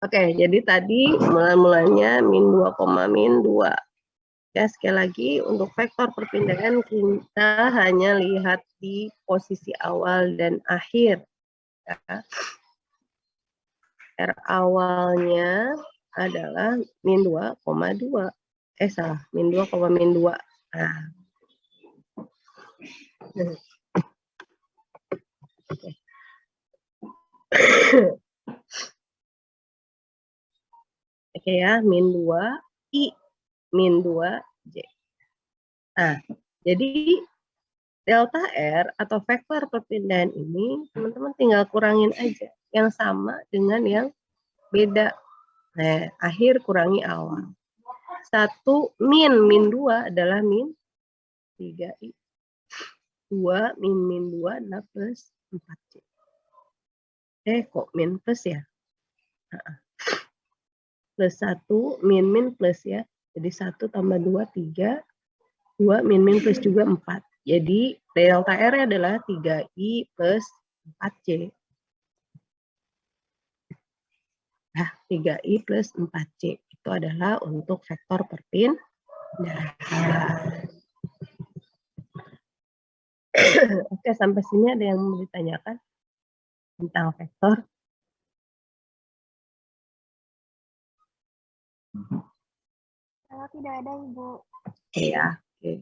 Oke, jadi tadi mulanya min 2, min 2. Ya, sekali lagi untuk vektor perpindahan kita hanya lihat di posisi awal dan akhir. Ya. R awalnya adalah min 2,2. Salah, min 2, min 2. Nah. Oke ya, min 2, I, min 2, J. Nah, jadi delta R atau vektor perpindahan ini, teman-teman tinggal kurangin aja. Yang sama dengan yang beda. Nah, akhir kurangi awal. 1 min 2 adalah min 3I. 2 min 2 adalah plus 4C. Kok min plus ya? Plus 1, min plus ya. Jadi 1 tambah 2, 3. 2 min plus juga 4. Jadi delta R adalah 3I plus 4C. Nah, 3I plus 4C. Itu adalah untuk vektor perpindahan. Oke, sampai sini ada yang mau ditanyakan tentang vektor? Kalau tidak ada, Ibu. Iya, oke.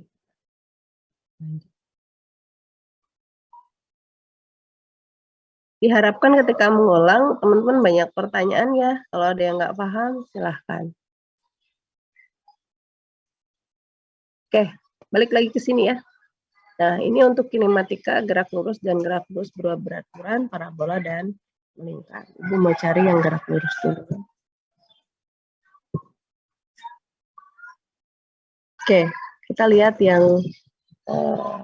Diharapkan ketika mengulang, teman-teman banyak pertanyaan ya. Kalau ada yang nggak paham, silahkan. Oke, balik lagi ke sini ya. Nah, ini untuk kinematika, gerak lurus dan gerak lurus berubah beraturan, parabola, dan melingkar. Ibu mau cari yang gerak lurus dulu. Oke, kita lihat yang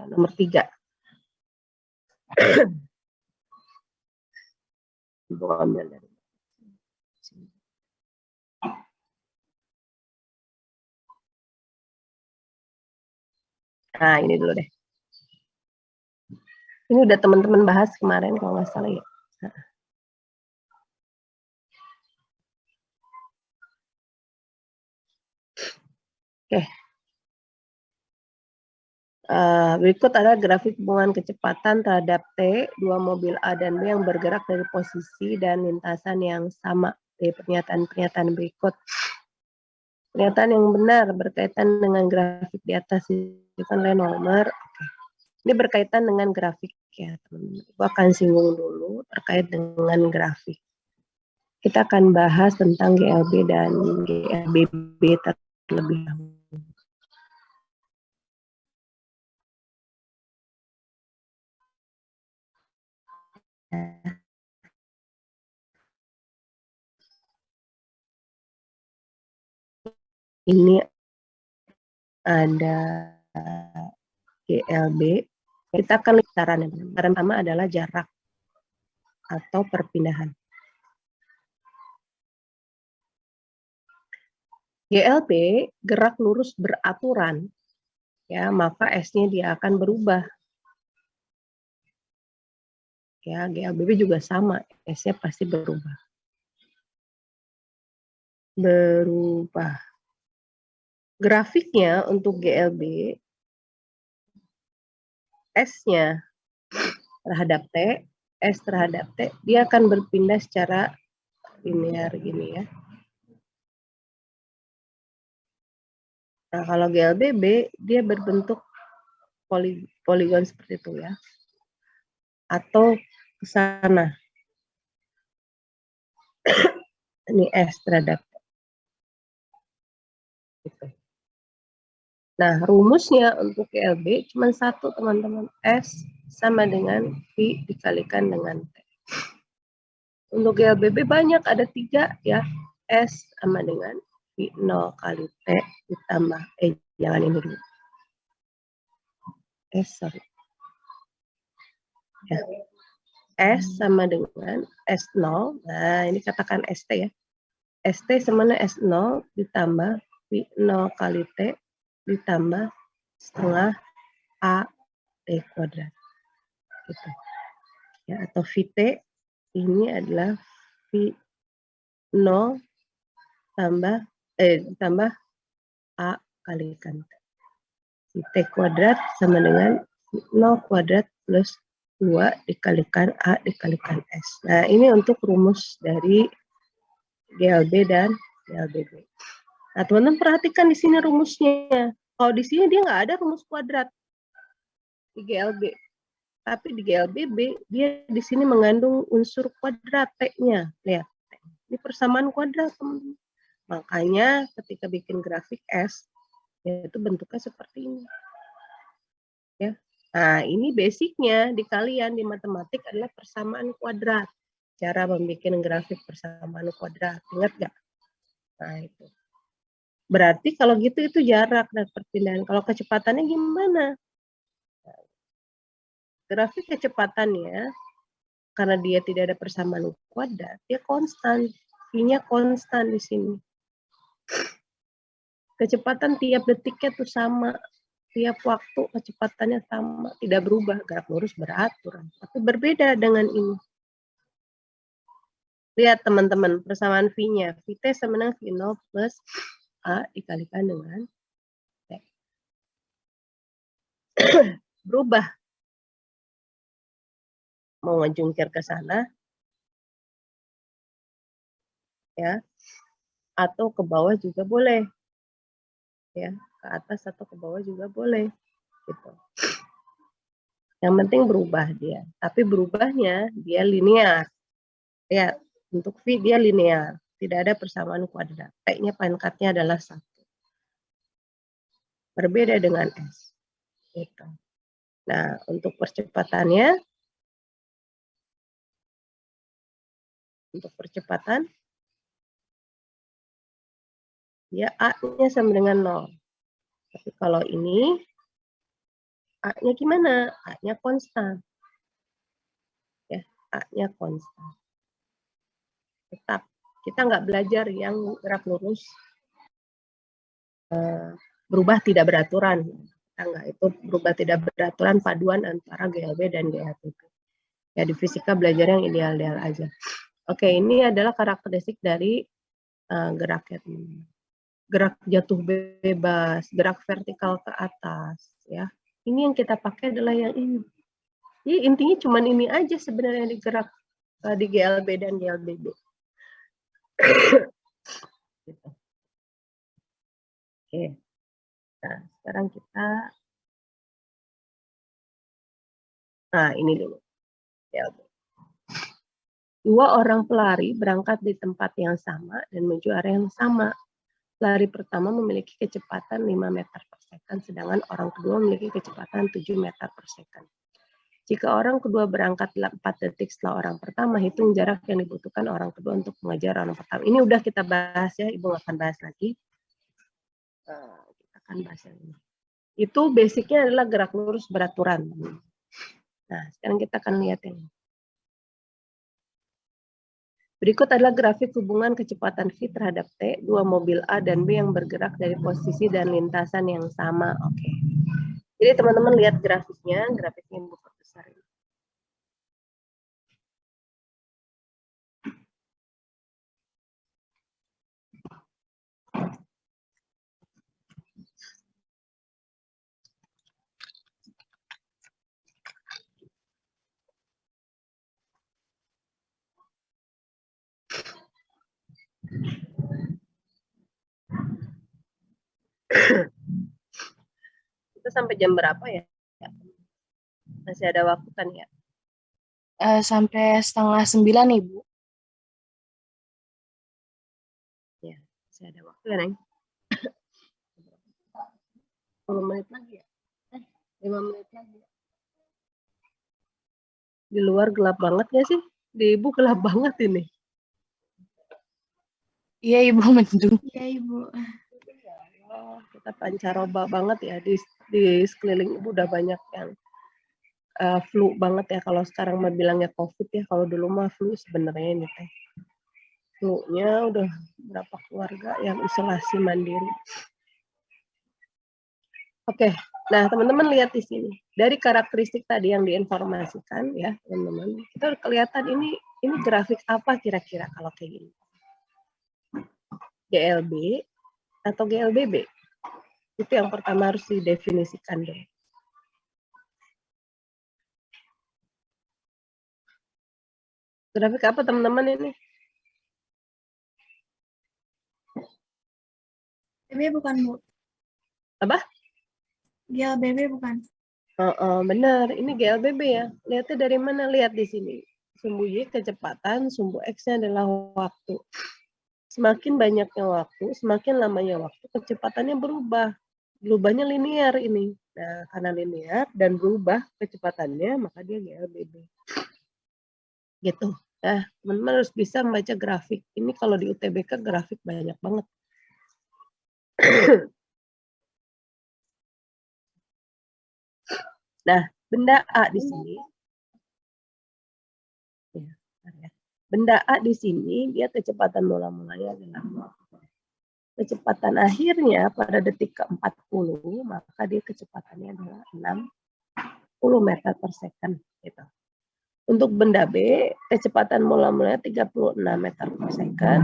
nomor 3. Ibu ambil dari sini. Nah, ini dulu deh. Ini udah teman-teman bahas kemarin kalau nggak salah ya. Oke. Berikut ada grafik hubungan kecepatan terhadap T, dua mobil A dan B yang bergerak dari posisi dan lintasan yang sama. Dari pernyataan-pernyataan berikut. Pernyataan yang benar berkaitan dengan grafik di atas itu kan nomor. Ini berkaitan dengan grafik ya teman-teman. Ibu akan singgung dulu terkait dengan grafik. Kita akan bahas tentang GLB dan GLBB terlebih dahulu. Ini ada GLB. Kita akan lihat saran pertama adalah jarak atau perpindahan. GLB gerak lurus beraturan, ya maka S-nya dia akan berubah. Ya, GLBB juga sama, S-nya pasti berubah. Grafiknya untuk GLB, S-nya terhadap T, S terhadap T, dia akan berpindah secara linear gini ya. Nah, kalau GLBB, dia berbentuk poligon seperti itu ya. Atau ke sana. Ini S terhadap T. Gitu. Nah, rumusnya untuk GLB cuma satu, teman-teman. S sama dengan V dikalikan dengan T. Untuk GLBB banyak, ada 3 ya. S sama dengan V0 kali T ditambah, jangan ini dulu. Sorry. Ya. S sama dengan S0, nah ini katakan ST ya. ST sama dengan S0 ditambah V0 kali T ditambah setengah A T kuadrat. Gitu. Ya, atau VT ini adalah V 0 tambah A kalikan T. Si T kuadrat sama dengan 0 kuadrat plus 2 dikalikan A dikalikan S. Nah, ini untuk rumus dari GLB dan GLBB. Nah, teman-teman perhatikan di sini rumusnya. Kalau di sini dia nggak ada rumus kuadrat di GLB. Tapi di GLBB, dia di sini mengandung unsur kuadrat T-nya. Lihat, ini persamaan kuadrat, teman-teman. Makanya ketika bikin grafik S, yaitu bentuknya seperti ini. Ya. Nah, ini basicnya di kalian di matematik adalah persamaan kuadrat. Cara membuat grafik persamaan kuadrat. Ingat nggak? Nah, itu. Berarti kalau gitu itu jarak dan perpindahan. Kalau kecepatannya gimana? Grafik kecepatannya, karena dia tidak ada persamaan kuadrat, dia konstan. V-nya konstan di sini. Kecepatan tiap detiknya tuh sama. Tiap waktu kecepatannya sama. Tidak berubah. Gerak lurus beraturan. Tapi berbeda dengan ini. Lihat teman-teman, persamaan V-nya. Vt sama dengan V0 plus A dikalikan dengan T. Berubah. Mau ngejungkir ke sana, ya, atau ke bawah juga boleh. Ya, ke atas atau ke bawah juga boleh. Gitu. Yang penting berubah dia. Tapi berubahnya dia linear. Ya, untuk V dia linear. Tidak ada persamaan kuadrat. P-nya pangkatnya adalah 1. Berbeda dengan S. Gitu. Nah, untuk percepatannya, dia A-nya sama dengan 0. Tapi kalau ini, A-nya gimana? A-nya konstan. Ya, A-nya konstan. Tetap. Kita nggak belajar yang gerak lurus berubah tidak beraturan. Enggak, itu berubah tidak beraturan paduan antara GLB dan GLBB. Ya, di fisika belajar yang ideal-ideal aja. Oke, ini adalah karakteristik dari geraknya. Gerak jatuh bebas, gerak vertikal ke atas. Ya, ini yang kita pakai adalah yang ini. Jadi intinya cuma ini aja sebenarnya di gerak di GLB dan GLBB. Gitu. Oke. Nah, sekarang kita ini dulu. GLB. 2 orang pelari berangkat di tempat yang sama dan menuju area yang sama. Pelari pertama memiliki kecepatan 5 meter per second, sedangkan orang kedua memiliki kecepatan 7 meter per second. Jika orang kedua berangkat 4 detik setelah orang pertama, hitung jarak yang dibutuhkan orang kedua untuk mengejar orang pertama. Ini udah kita bahas ya, Ibu nggak akan bahas lagi. Kita akan bahas yang ini. Itu basicnya adalah gerak lurus beraturan. Nah, sekarang kita akan lihat ini. Berikut adalah grafik hubungan kecepatan V terhadap T, 2 mobil A dan B yang bergerak dari posisi dan lintasan yang sama. Oke. Jadi teman-teman lihat grafiknya yang besar ini. Itu sampai jam berapa ya? Masih ada waktu kan ya? Sampai 8:30, Ibu. Ya, masih ada waktu ya, Neng. 10 menit lagi ya? 5 menit lagi. Di luar gelap banget ya sih? Di Ibu gelap banget ini. Iya, Ibu, mendung. Iya, Ibu. Oh, kita pancaroba banget ya. Di sekeliling Ibu udah banyak yang flu banget ya. Kalau sekarang mah bilangnya COVID ya. Kalau dulu mah flu sebenarnya ini teh. Flu-nya udah berapa keluarga yang isolasi mandiri. Oke, nah teman-teman lihat di sini. Dari karakteristik tadi yang diinformasikan ya teman-teman. Kita kelihatan ini grafik apa kira-kira kalau kayak gini. GLB atau GLBB? Itu yang pertama harus didefinisikan deh. Grafik apa teman-teman ini? GLBB bukan, Bu? Apa? GLBB bukan? Benar, ini GLBB ya. Lihatnya dari mana? Lihat di sini. Sumbu Y kecepatan, sumbu X-nya adalah waktu. Semakin banyaknya waktu, semakin lamanya waktu, kecepatannya berubah. Berubahnya linear ini. Nah, karena linear dan berubah kecepatannya, maka dia GLBB. Gitu. Nah, teman-teman harus bisa membaca grafik. Ini kalau di UTBK grafik banyak banget. Nah, benda A di sini. Benda A di sini, dia kecepatan mula-mulanya adalah kecepatan akhirnya pada detik ke-40, maka dia kecepatannya adalah 60 meter per second. Gitu. Untuk benda B, kecepatan mula-mulanya 36 meter per second,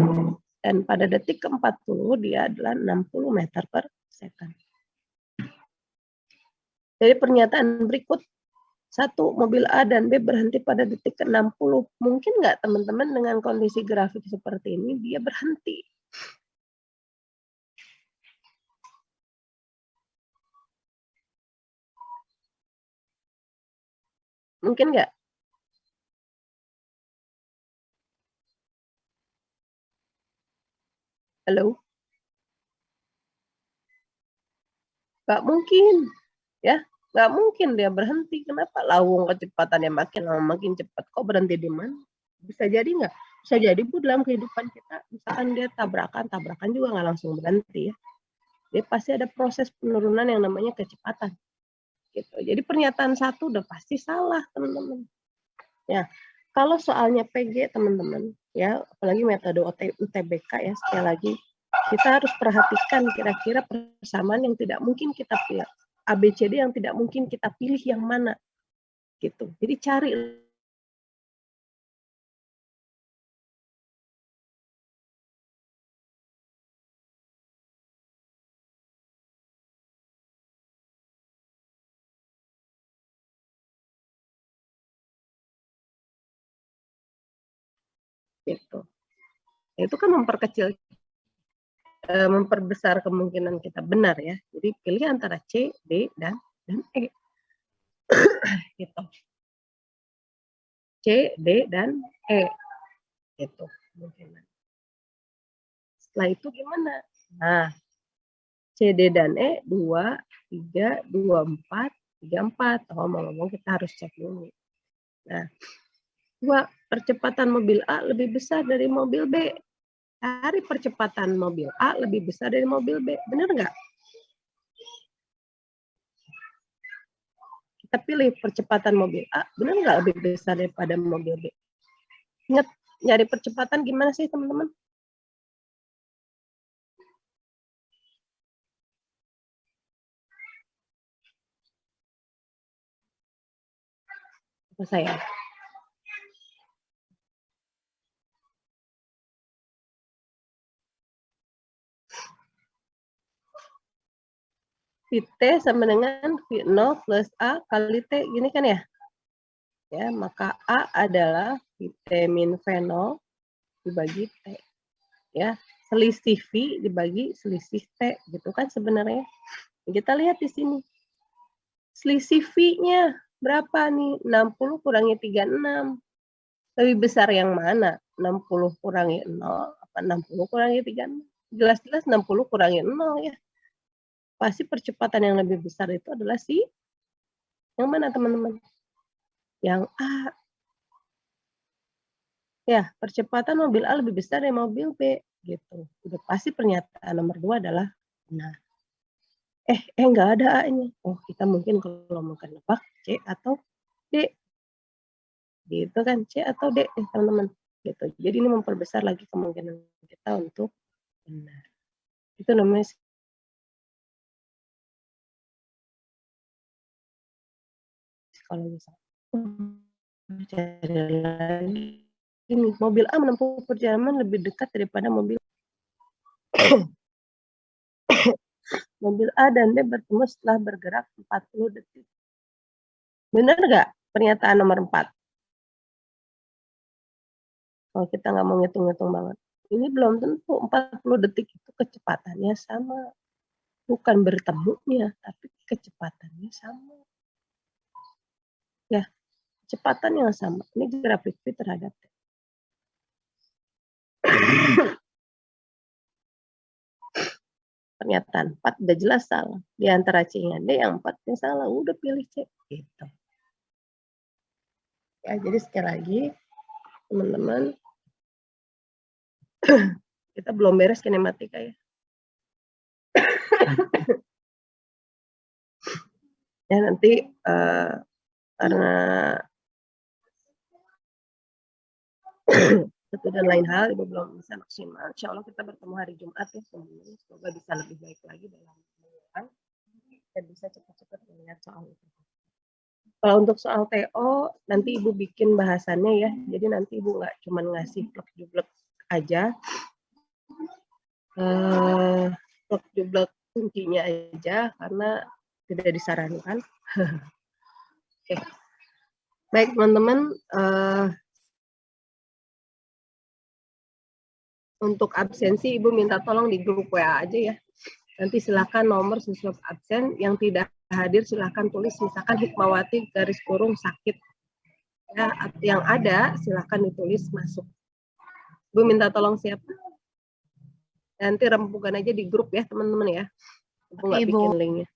dan pada detik ke-40 dia adalah 60 meter per second. Dari pernyataan berikut, satu, mobil A dan B berhenti pada detik ke-60. Mungkin nggak teman-teman dengan kondisi grafik seperti ini, dia berhenti. Mungkin nggak? Halo? Nggak mungkin. Ya, nggak mungkin dia berhenti. Kenapa? Lawung kecepatannya makin lama makin cepat. Kok berhenti di mana? Bisa jadi nggak? Bisa jadi Bu dalam kehidupan kita, misalkan dia tabrakan juga nggak langsung berhenti ya. Dia pasti ada proses penurunan yang namanya kecepatan. Gitu. Jadi pernyataan satu udah pasti salah teman-teman. Ya, kalau soalnya PG teman-teman, ya apalagi metode UTBK ya sekali lagi kita harus perhatikan kira-kira persamaan yang tidak mungkin kita pilih. ABCD yang tidak mungkin kita pilih yang mana gitu. Jadi cari gitu. Itu kan memperbesar kemungkinan kita benar ya. Jadi pilih antara C, D, dan E. Gitu. C, D, dan E. Gitu. Setelah itu gimana? Nah, C, D, dan E 2, 3, 24, 34. Oh, ngomong kita harus cek dulu. Nah, 2, percepatan mobil A lebih besar dari mobil B. Cari percepatan mobil A lebih besar dari mobil B. Benar nggak? Kita pilih percepatan mobil A, benar nggak lebih besar daripada mobil B? Ingat, nyari percepatan gimana sih teman-teman? Apa saya? T sama dengan V0 plus A kali T, gini kan ya? Ya, maka A adalah T min V0 dibagi T. Ya, selisih V dibagi selisih T, gitu kan sebenarnya. Kita lihat di sini. Selisih V-nya berapa nih? 60 kurangi 36. Lebih besar yang mana? 60 kurangi 0 apa 60 kurangi 36? Jelas-jelas 60 kurangi 0 ya. Pasti percepatan yang lebih besar itu adalah yang mana teman-teman? Yang A. Ya, percepatan mobil A lebih besar dari mobil B gitu. Udah pasti pernyataan nomor 2 adalah benar. Enggak ada A-nya. Oh, kita mungkin kalau mungkin nebak C atau D. Gitu kan, C atau D teman-teman. Gitu. Jadi ini memperbesar lagi kemungkinan kita untuk benar. Itu namanya psikologi. Cari lagi. Ini mobil A menempuh perjalanan lebih dekat daripada mobil Mobil A dan B bertemu setelah bergerak 40 detik. Benar nggak pernyataan nomor 4? Kalau kita nggak mau ngitung-ngitung banget. Ini belum tentu 40 detik itu kecepatannya sama. Bukan bertemunya, tapi kecepatannya sama. Ya, kecepatan yang sama. Ini grafik V terhadap T. Pernyataan 4 udah jelas salah. Di antara C dan D yang 4-nya salah. Udah pilih C. Gitu. Ya, jadi sekali lagi, teman-teman, kita belum beres kinematika ya. Ya nanti karena satu dan lain hal Ibu belum bisa maksimal. Insya Allah kita bertemu hari Jumat ya, teman-teman. Semoga bisa lebih baik lagi dalam penilaian dan bisa cepat-cepat melihat soal itu. Kalau untuk soal TO nanti Ibu bikin bahasannya ya. Jadi nanti Ibu nggak cuma ngasih plek-jublek aja, plek-jublek kuncinya aja karena tidak disarankan. Oke. Baik teman-teman, untuk absensi Ibu minta tolong di grup WA aja ya. Nanti silakan nomor siswa absen yang tidak hadir silakan tulis misalkan Hikmawati garis kurung sakit. Ya, yang ada silakan ditulis masuk. Ibu minta tolong siapa? Nanti rembukan aja di grup ya teman-teman ya. Ibu nggak bikin linknya.